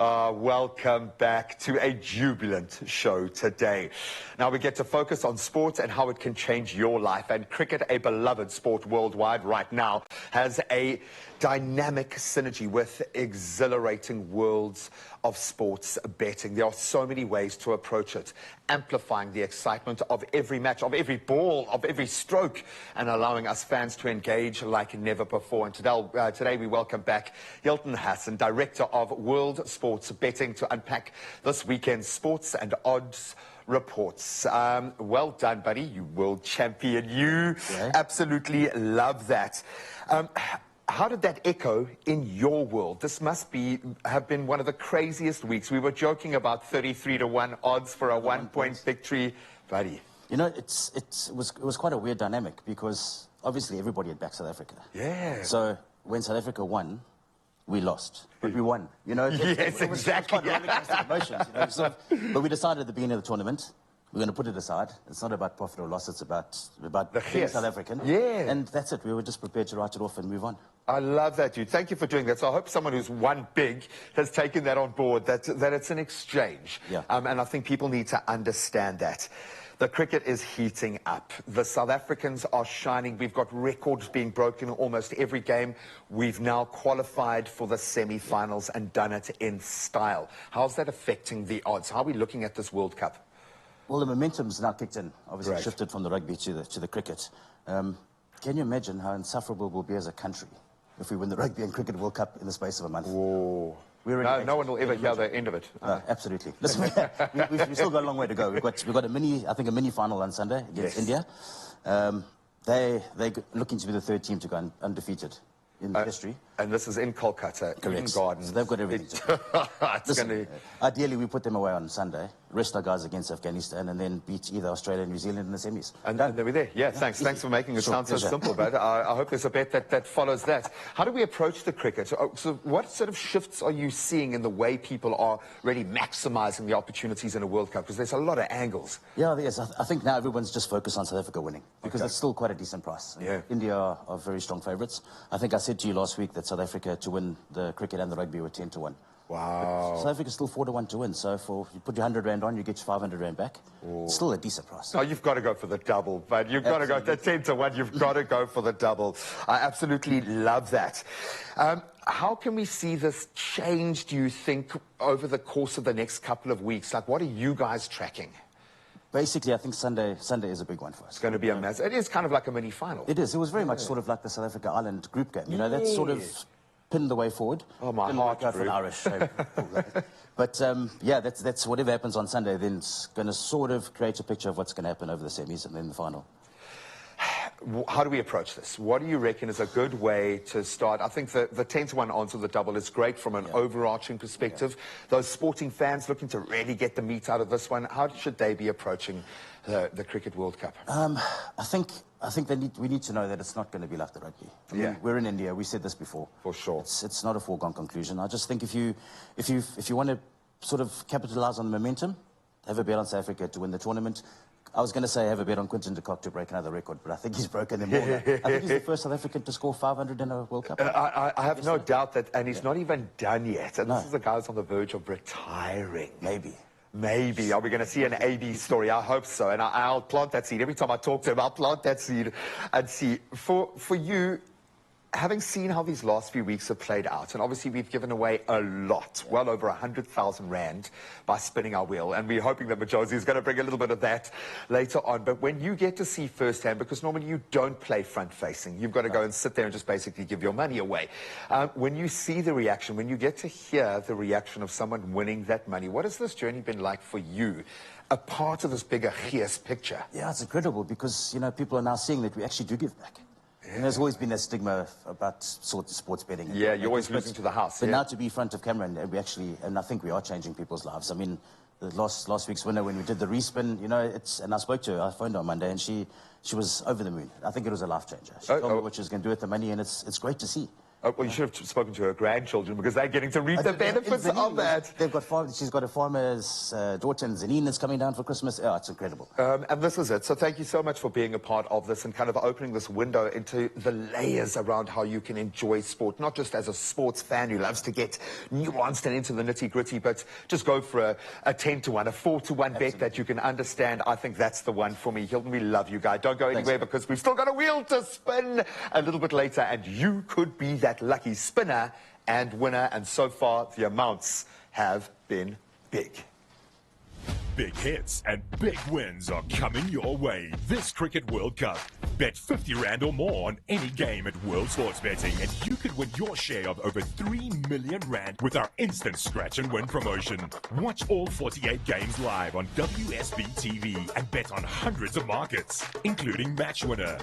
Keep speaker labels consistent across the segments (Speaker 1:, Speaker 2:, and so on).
Speaker 1: Welcome back to a jubilant show today. Now we get to focus on sport and how it can change your life. And cricket, a beloved sport worldwide right now, has a dynamic synergy with exhilarating worlds of sports betting. There are so many ways to approach it, amplifying the excitement of every match, of every ball, of every stroke, and allowing us fans to engage like never before. And today we welcome back Hilton Hassan, Director of World Sports Betting, to unpack this weekend's sports and odds reports. Well done, buddy. You world champion. You absolutely love that. How did that echo in your world? This must have been one of the craziest weeks. We were joking about 33-1 odds for a one-point victory, buddy.
Speaker 2: You know, it was quite a weird dynamic because obviously everybody had backed South Africa.
Speaker 1: Yeah.
Speaker 2: So when South Africa won, we lost, but we won. You know,
Speaker 1: yes, exactly.
Speaker 2: Emotions, you know? But we decided at the beginning of the tournament, we're going to put it aside. It's not about profit or loss. It's about being South African.
Speaker 1: Yeah.
Speaker 2: And that's it. We were just prepared to write it off and move on.
Speaker 1: I love that, dude. Thank you for doing that. So I hope someone who's won big has taken that on board, that it's an exchange.
Speaker 2: Yeah.
Speaker 1: And I think people need to understand that. The cricket is heating up. The South Africans are shining. We've got records being broken almost every game. We've now qualified for the semi-finals and done it in style. How's that affecting the odds? How are we looking at this World Cup?
Speaker 2: Well, the momentum's now kicked in. Obviously shifted from the rugby to the cricket. Can you imagine how insufferable we'll be as a country if we win the Rugby and Cricket World Cup in the space of a month?
Speaker 1: Whoa. No one will ever hear the end of it.
Speaker 2: Absolutely. Listen, we've still got a long way to go. We've got a mini final on Sunday against India. They're looking to be the third team to go undefeated in history.
Speaker 1: And this is in Kolkata, Eden Gardens.
Speaker 2: So they've got everything to ideally, we put them away on Sunday, rest our guys against Afghanistan, and then beat either Australia and New Zealand in the semis.
Speaker 1: And then we're there. Yeah, thanks. Thanks for making it sound so simple, but I hope there's a bet that follows that. How do we approach the cricket? So what sort of shifts are you seeing in the way people are really maximizing the opportunities in a World Cup? Because there's a lot of angles.
Speaker 2: Yeah, there is. I think now everyone's just focused on South Africa winning, because it's still quite a decent price.
Speaker 1: Yeah.
Speaker 2: India are very strong favourites. I think I said to you last week that South Africa to win the cricket and the rugby were 10-1.
Speaker 1: Wow.
Speaker 2: But South Africa's still 4-1 to win, so you put your 100 Rand on, you get your 500 Rand back. It's still a decent price.
Speaker 1: No, you've got to go for the double, but you've got to go to 10-1. You've got to go for the double. I absolutely love that. How can we see this change, do you think, over the course of the next couple of weeks? Like, what are you guys tracking?
Speaker 2: Basically, I think Sunday is a big one for us.
Speaker 1: It's going to be a mess. It is kind of like a mini final.
Speaker 2: It is. It was very much sort of like the South Africa Ireland group game. You know, that's sort of pinned the way forward.
Speaker 1: Oh, my heart
Speaker 2: for an Irish. But yeah, that's whatever happens on Sunday. Then it's going to sort of create a picture of what's going to happen over the semis and then the final.
Speaker 1: How do we approach this? What do you reckon is a good way to start? I think the 10-1 odds of the double is great from an overarching perspective. Those sporting fans looking to really get the meat out of this one, how should they be approaching the Cricket World Cup?
Speaker 2: I think we need to know that it's not going to be like the rugby. I mean, we're in India. We said this before.
Speaker 1: For sure.
Speaker 2: It's not a foregone conclusion. I just think if you want to sort of capitalize on the momentum, have a bet on South Africa to win the tournament. I was going to say have a bet on Quinton de Kock to break another record, but I think he's broken them all now. I think he's the first South African to score 500 in a World Cup.
Speaker 1: I have no doubt that, and he's not even done yet. And this is the guy who's on the verge of retiring. Maybe. Are we going to see an AB story? I hope so. And I'll plant that seed. Every time I talk to him, I'll plant that seed and see. For you, having seen how these last few weeks have played out, and obviously we've given away a lot, well over 100,000 Rand by spinning our wheel, and we're hoping that Majosi is going to bring a little bit of that later on. But when you get to see firsthand, because normally you don't play front-facing, you've got to go and sit there and just basically give your money away. When you see the reaction, when you get to hear the reaction of someone winning that money, what has this journey been like for you? A part of this bigger Gees picture.
Speaker 2: Yeah, it's incredible because, you know, people are now seeing that we actually do give back. And there's always been that stigma about sports betting.
Speaker 1: Yeah, you're always losing to the house.
Speaker 2: But now to be front of camera, and I think we are changing people's lives. I mean, the last week's winner, when we did the respin, you know, and I spoke to her, I phoned her on Monday, and she was over the moon. I think it was a life changer. She told me what she was going to do with the money, and it's great to see.
Speaker 1: Well, you should have spoken to her grandchildren because they're getting to reap the benefits of that.
Speaker 2: They've got she's got a farmer's daughter in Zanin that's coming down for Christmas. Oh, it's incredible.
Speaker 1: And this is it. So thank you so much for being a part of this and kind of opening this window into the layers around how you can enjoy sport, not just as a sports fan who loves to get nuanced and into the nitty-gritty, but just go for a 10-to-1, a 4-to-1 bet that you can understand. I think that's the one for me. Hilton, we love you, guy. Don't go anywhere because we've still got a wheel to spin a little bit later, and you could be that lucky spinner and winner, and so far the amounts have been big.
Speaker 3: Big hits and big wins are coming your way this Cricket World Cup. Bet 50 Rand or more on any game at World Sports Betting and you could win your share of over 3 million Rand with our instant scratch and win promotion. Watch all 48 games live on WSB TV and bet on hundreds of markets, including match winner,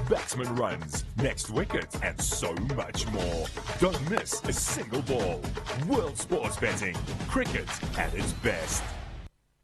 Speaker 3: batsman runs, next wicket, and so much more. Don't miss a single ball. World Sports Betting. Cricket at its best.